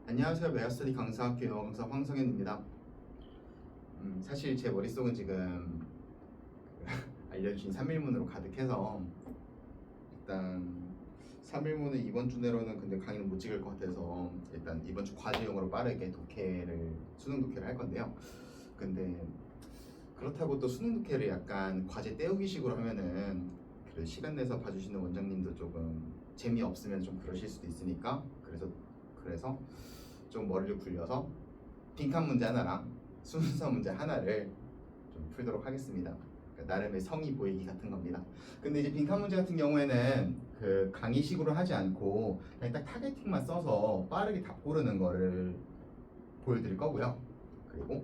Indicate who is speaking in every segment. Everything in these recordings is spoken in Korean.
Speaker 1: 안녕하세요. 메가스터디 강사학교 영어 강사 황성현입니다. 사실 제 머릿속은 지금 알려주신 3일문으로 가득해서 일단 3일문은 이번 주 내로는 근데 강의는 못 찍을 것 같아서 일단 이번 주 과제용으로 빠르게 수능 독해를 할 건데요. 근데 그렇다고 또 수능 독해를 약간 과제 때우기 식으로 하면은 그 시간 내서 봐주시는 원장님도 조금 재미없으면 좀 그러실 수도 있으니까 그래서 좀 머리를 굴려서 빈칸 문제 하나랑 순서 문제 하나를 좀 풀도록 하겠습니다. 그러니까 나름의 성의 보이기 같은 겁니다. 근데 이제 빈칸 문제 같은 경우에는 그 강의식으로 하지 않고 그냥 딱 타겟팅만 써서 빠르게 답 고르는 거를 보여드릴 거고요. 그리고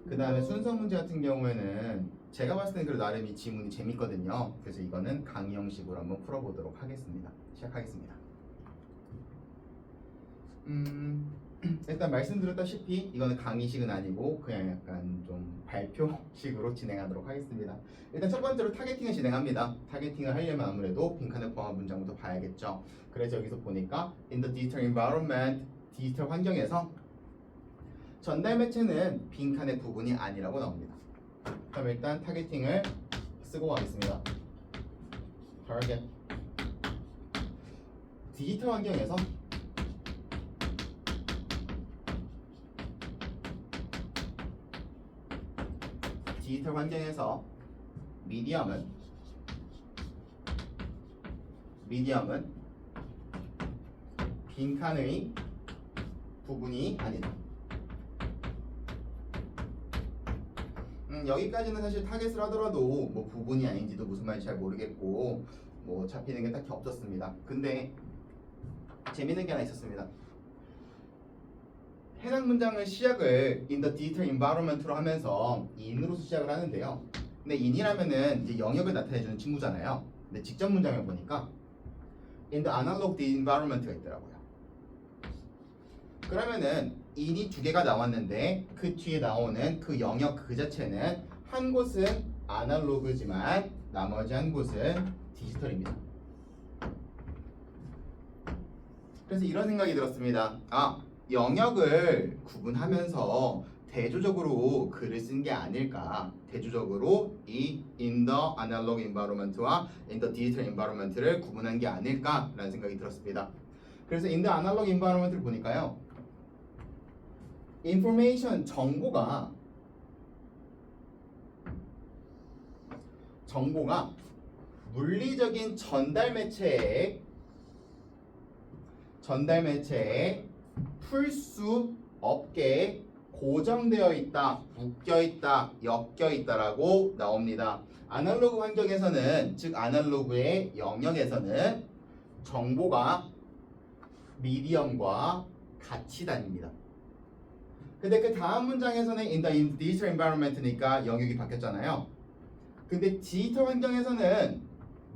Speaker 1: 그 다음에 순서 문제 같은 경우에는 제가 봤을 때는 그래도 나름 이 지문이 재밌거든요. 그래서 이거는 강의 형식으로 한번 풀어보도록 하겠습니다. 시작하겠습니다. 일단 말씀드렸다시피 이거는 강의식은 아니고 그냥 약간 좀 발표식으로 진행하도록 하겠습니다. 일단 첫 번째로 타겟팅을 진행합니다. 타겟팅을 하려면 아무래도 빈칸을 포함한 문장부터 봐야겠죠. 그래서 여기서 보니까 in the digital environment, 디지털 환경에서 전달 매체는 빈칸의 부분이 아니라고 나옵니다. 그럼 일단 타겟팅을 쓰고 가겠습니다. target 디지털 환경에서 디지털 환경에서 미디엄은 빈칸의 부분이 아니다. 여기까지는 사실 타겟을 하더라도 뭐 부분이 아닌지도 무슨 말인지 잘 모르겠고 뭐 잡히는 게 딱히 없었습니다. 근데 재밌는 게 하나 있었습니다. 해당 문장을 시작을 in the digital environment로 하면서 in으로서 시작을 하는데요. 근데 in이라면은 이제 영역을 나타내주는 친구잖아요. 근데 직접 문장을 보니까 in the analog environment가 있더라고요. 그러면은 in이 두 개가 나왔는데 그 뒤에 나오는 그 영역 그 자체는 한 곳은 아날로그지만 나머지 한 곳은 디지털입니다. 그래서 이런 생각이 들었습니다. 영역을 구분하면서 대조적으로 글을 쓴 게 아닐까. 대조적으로 이 in the analog environment와 in the digital environment를 구분한 게 아닐까라는 생각이 들었습니다. 그래서 in the analog environment를 보니까요. information, 정보가 물리적인 전달 매체에 풀 수 없게 고정되어 있다, 묶여 있다, 엮여 있다라고 나옵니다. 아날로그 환경에서는, 즉 아날로그의 영역에서는 정보가 미디엄과 같이 다닙니다. 근데 그 다음 문장에서는 in the digital environment니까 영역이 바뀌었잖아요. 근데 디지털 환경에서는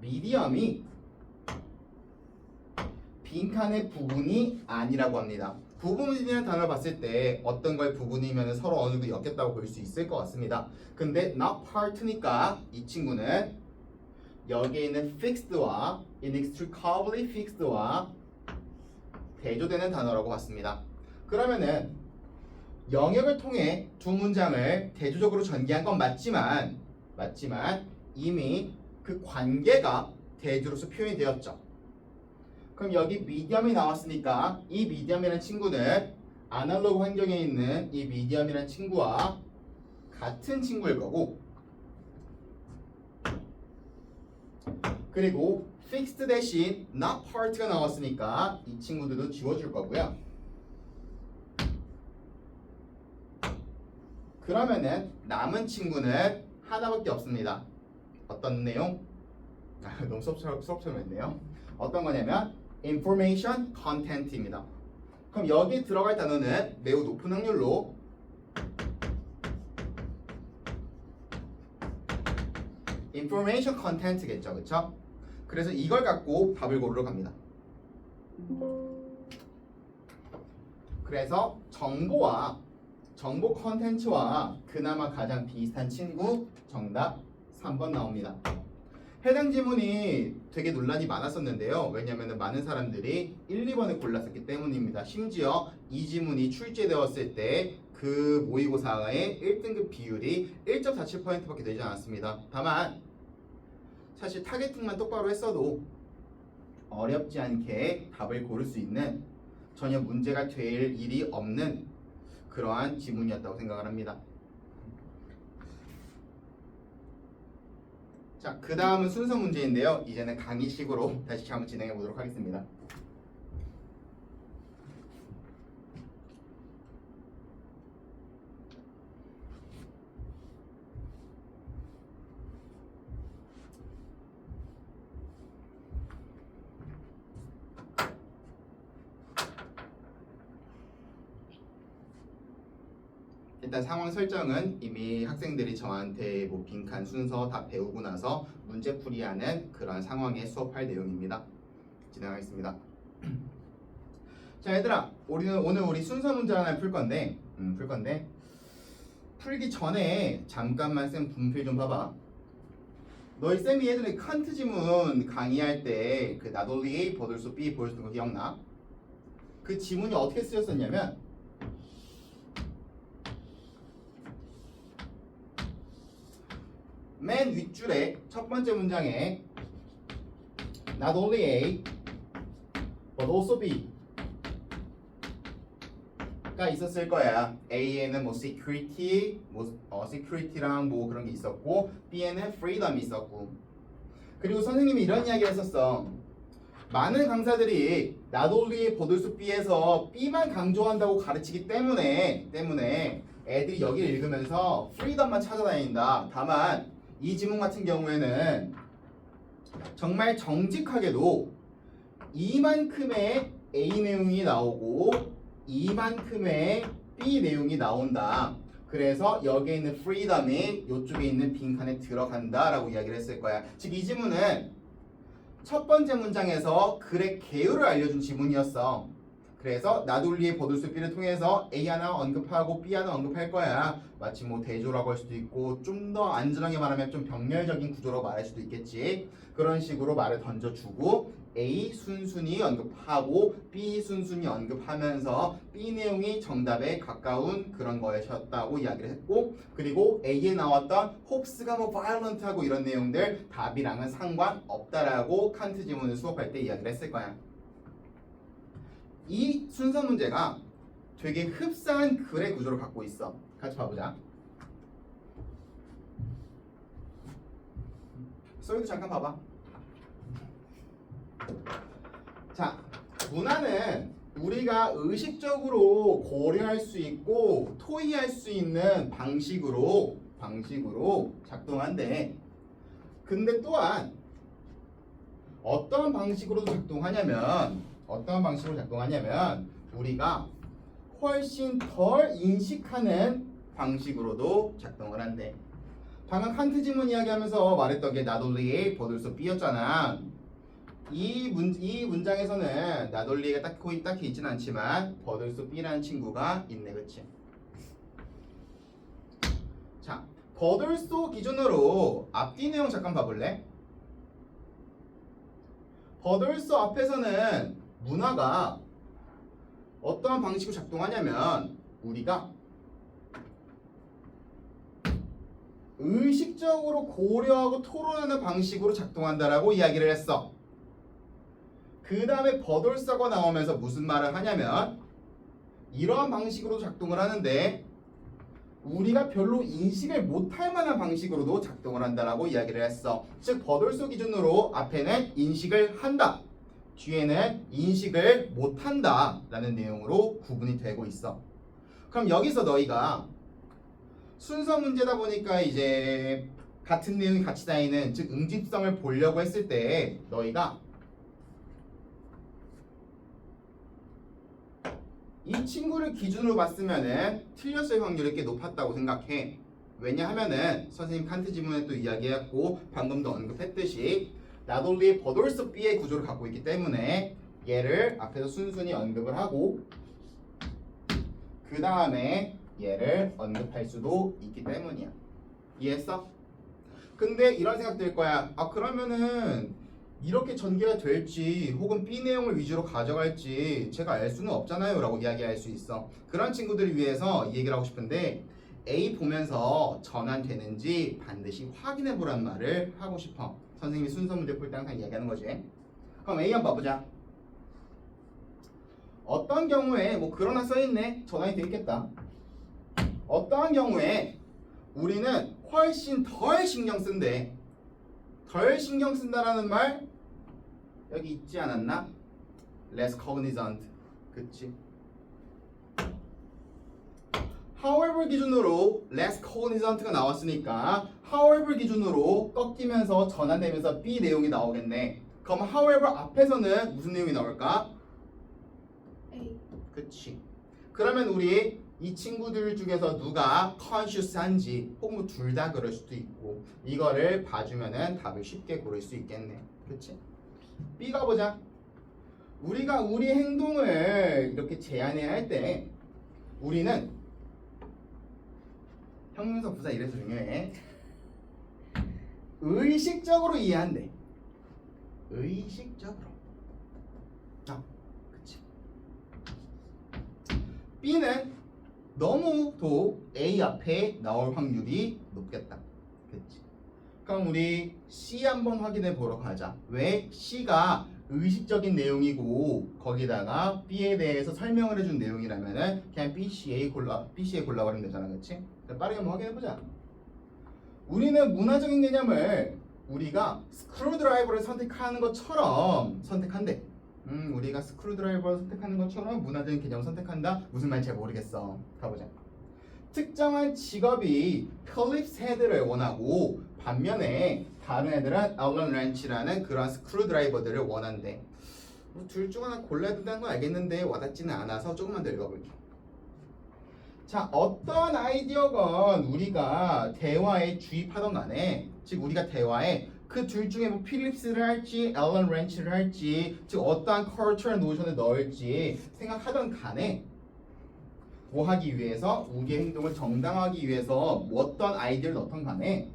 Speaker 1: 미디엄이 빈칸의 부분이 아니라고 합니다. 부분이라는 단어를 봤을 때 어떤 거의 부분이면 서로 어느 정도 엮였다고 볼 수 있을 것 같습니다. 근데 not part니까 이 친구는 여기에 있는 fixed와 inextricably fixed와 대조되는 단어라고 봤습니다. 그러면은 영역을 통해 두 문장을 대조적으로 전개한 건 맞지만 이미 그 관계가 대조로서 표현이 되었죠. 그럼 여기 미디엄이 나왔으니까 이 미디엄이라는 친구는 아날로그 환경에 있는 이 미디엄이라는 친구와 같은 친구일 거고, 그리고 fixed 대신 not part가 나왔으니까 이 친구들도 지워줄 거고요. 그러면은 남은 친구는 하나밖에 없습니다. 어떤 내용? 너무 수업처럼 했네요. 어떤 거냐면 information content입니다. 그럼 여기 들어갈 단어는 매우 높은 확률로 information content겠죠, 그렇죠? 그래서 이걸 갖고 답을 고르러 갑니다. 그래서 정보 컨텐츠와 그나마 가장 비슷한 친구 정답 3번 나옵니다. 해당 지문이 되게 논란이 많았었는데요. 왜냐하면 많은 사람들이 1, 2번을 골랐었기 때문입니다. 심지어 이 지문이 출제되었을 때 그 모의고사의 1등급 비율이 1.47%밖에 되지 않았습니다. 다만 사실 타겟팅만 똑바로 했어도 어렵지 않게 답을 고를 수 있는 전혀 문제가 될 일이 없는 그러한 지문이었다고 생각을 합니다. 자, 그 다음은 순서 문제인데요. 이제는 강의식으로 다시 한번 진행해 보도록 하겠습니다. 일단 상황 설정은 이미 학생들이 저한테 뭐 빈칸 순서 다 배우고 나서 문제풀이하는 그런 상황에 수업할 내용입니다. 진행하겠습니다. 자, 얘들아, 오늘 우리 순서 문제 하나 풀 건데 풀기 전에 잠깐만 쌤 분필 좀 봐봐. 너희 쌤이 예전에 칸트 지문 강의할 때 그 나돌리 A 버들소 B 보여줬던 거 기억나? 그 지문이 어떻게 쓰였었냐면 맨 윗줄에 첫 번째 문장에 not only A but also B 가 있었을 거야. A에는 뭐 security, security랑 뭐 그런 게 있었고 B에는 freedom이 있었고 그리고 선생님이 이런 이야기를 했었어. 많은 강사들이 not only but also B에서 B만 강조한다고 가르치기 때문에 애들이 여기를 읽으면서 freedom만 찾아다닌다. 다만 이 지문 같은 경우에는 정말 정직하게도 이만큼의 A 내용이 나오고 이만큼의 B 내용이 나온다. 그래서 여기에 있는 freedom이 이쪽에 있는 빈칸에 들어간다 라고 이야기를 했을 거야. 즉 이 지문은 첫 번째 문장에서 글의 개요를 알려준 지문이었어. 그래서 나돌리의 버들소 B를 통해서 A 하나 언급하고 B 하나 언급할 거야. 마치 뭐 대조라고 할 수도 있고 좀 더 안전하게 말하면 좀 병렬적인 구조로 말할 수도 있겠지. 그런 식으로 말을 던져주고 A 순순히 언급하고 B 순순히 언급하면서 B 내용이 정답에 가까운 그런 거였다고 이야기를 했고 그리고 A에 나왔던 홉스가 뭐 violent하고 이런 내용들 답이랑은 상관없다라고 칸트 지문을 수업할 때 이야기를 했을 거야. 이 순서 문제가 되게 흡사한 글의 구조를 갖고 있어. 같이 봐보자. 쏘이도 잠깐 봐봐. 자, 문화는 우리가 의식적으로 고려할 수 있고 토의할 수 있는 방식으로 작동한대. 근데 또한 어떤 방식으로 작동하냐면 우리가 훨씬 덜 인식하는 방식으로도 작동을 한대. 방금 칸트 지문 이야기하면서 말했던 게 not only A but also B였잖아. 이 문장에서는 not only가 딱히 있진 않지만 but also B라는 친구가 있네, 그치? 자, but also 기준으로 앞뒤 내용 잠깐 봐볼래? but also 앞에서는 문화가 어떠한 방식으로 작동하냐면 우리가 의식적으로 고려하고 토론하는 방식으로 작동한다라고 이야기를 했어. 그 다음에 버돌서가 나오면서 무슨 말을 하냐면 이러한 방식으로 작동을 하는데 우리가 별로 인식을 못할 만한 방식으로도 작동을 한다라고 이야기를 했어. 즉 버돌서 기준으로 앞에는 인식을 한다, 뒤에는 인식을 못한다 라는 내용으로 구분이 되고 있어. 그럼 여기서 너희가 순서 문제다 보니까 이제 같은 내용이 같이 다니는 즉 응집성을 보려고 했을 때 너희가 이 친구를 기준으로 봤으면은 틀렸을 확률이 꽤 높았다고 생각해. 왜냐하면은 선생님 칸트 지문에 또 이야기했고 방금도 언급했듯이 not only but also B의 구조를 갖고 있기 때문에 얘를 앞에서 순순히 언급을 하고 그 다음에 얘를 언급할 수도 있기 때문이야. 이해했어? 근데 이런 생각 들 거야. 아 그러면은 이렇게 전개가 될지 혹은 B 내용을 위주로 가져갈지 제가 알 수는 없잖아요 라고 이야기할 수 있어. 그런 친구들을 위해서 이 얘기를 하고 싶은데 A 보면서 전환되는지 반드시 확인해 보란 말을 하고 싶어. 선생님이 순서 문제 풀 때 항상 이야기하는 거지. 그럼 A 한번 봐보자. 어떤 경우에 뭐 그러나 써있네. 전환이 돼 있겠다. 어떠한 경우에 우리는 훨씬 덜 신경 쓴대. 덜 신경 쓴다라는 말 여기 있지 않았나? less cognizant. 그치? however 기준으로 less cognizant가 나왔으니까 however 기준으로 꺾이면서 전환되면서 B 내용이 나오겠네. 그럼 however 앞에서는 무슨 내용이 나올까?
Speaker 2: A.
Speaker 1: 그치? 그러면 우리 이 친구들 중에서 누가 conscious한지 혹은 뭐 둘 다 그럴 수도 있고 이거를 봐주면은 답을 쉽게 고를 수 있겠네. 그치? B 가보자. 우리가 우리 행동을 이렇게 제한해야 할 때 우리는 형용사 부사 이래서 중요해. 의식적으로 이해한대. 의식적으로. 아, 그치. B는 너무도 A 앞에 나올 확률이 높겠다. 그치. 그럼 우리 C 한번 확인해 보러 가자. 왜? C가 의식적인 내용이고 거기다가 B에 대해서 설명을 해준 내용이라면은 그냥 B, C, A 골라버리면 되잖아. 그치? 빠르게 한번 확인해 보자. 우리는 문화적인 개념을 우리가 스크루드라이버를 선택하는 것처럼 선택한대. 우리가 스크루드라이버를 선택하는 것처럼 문화적인 개념을 선택한다. 무슨 말인지 잘 모르겠어. 가보자. 특정한 직업이 필립스 헤드를 원하고 반면에 다른 애들은 앨런 렌치라는 그런 스크루드라이버들을 원한대. 뭐 둘 중 하나 골라야 된다는 건 알겠는데 와닿지는 않아서 조금만 더 읽어볼게. 자, 어떤 아이디어건 우리가 대화에 주입하던 간에 즉 우리가 대화에 그 둘 중에 뭐 필립스를 할지 앨런 렌치를 할지 즉 어떠한 cultural 노션을 넣을지 생각하던 간에 뭐 하기 위해서 우리의 행동을 정당화하기 위해서 어떤 아이디어를 넣던 간에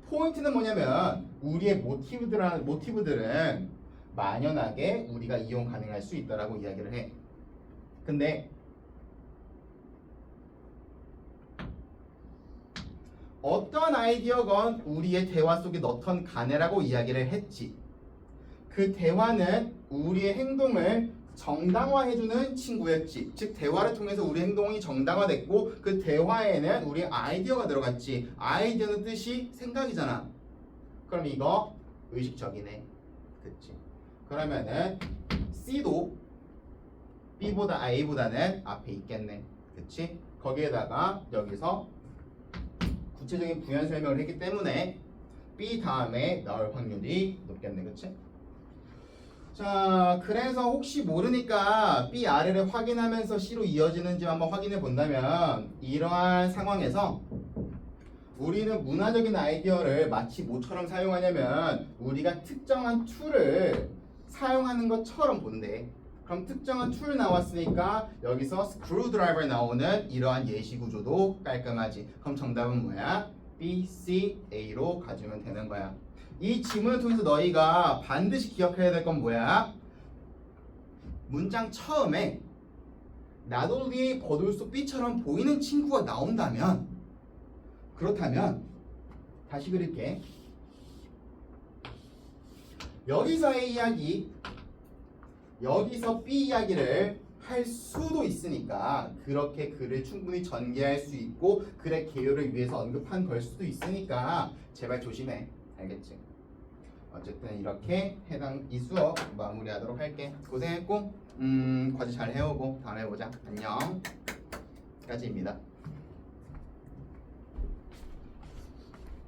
Speaker 1: 포인트는 뭐냐면 우리의 모티브들은 만연하게 우리가 이용 가능할 수 있다라고 이야기를 해. 근데 어떤 아이디어건 우리의 대화 속에 넣던 간에라고 이야기를 했지. 그 대화는 우리의 행동을 정당화해주는 친구였지. 즉 대화를 통해서 우리 행동이 정당화됐고 그 대화에는 우리 아이디어가 들어갔지. 아이디어는 뜻이 생각이잖아. 그럼 이거 의식적이네. 그치? 그러면은 C도 B보다 A보다는 앞에 있겠네. 그치? 거기에다가 여기서 구체적인 부연 설명을 했기 때문에 B 다음에 나올 확률이 높겠네. 그치? 자, 그래서 혹시 모르니까 B 아래를 확인하면서 C로 이어지는지 한번 확인해 본다면 이러한 상황에서 우리는 문화적인 아이디어를 마치 뭐처럼 사용하냐면 우리가 특정한 툴을 사용하는 것처럼 본대. 그럼 특정한 툴 나왔으니까 여기서 스크루드라이버 나오는 이러한 예시 구조도 깔끔하지. 그럼 정답은 뭐야? B, C, A로 가주면 되는 거야. 이 지문을 통해서 너희가 반드시 기억해야 될 건 뭐야? 문장 처음에 나돌리의 거둘 속 B처럼 보이는 친구가 나온다면 그렇다면 다시 그릴게. 여기서의 이야기 여기서 B 이야기를 할 수도 있으니까 그렇게 글을 충분히 전개할 수 있고 글의 개요를 위해서 언급한 걸 수도 있으니까 제발 조심해. 알겠지? 어쨌든 이렇게 이 수업 마무리하도록 할게. 고생했고 과제 잘 해오고 다음에 보자. 안녕. 까지입니다.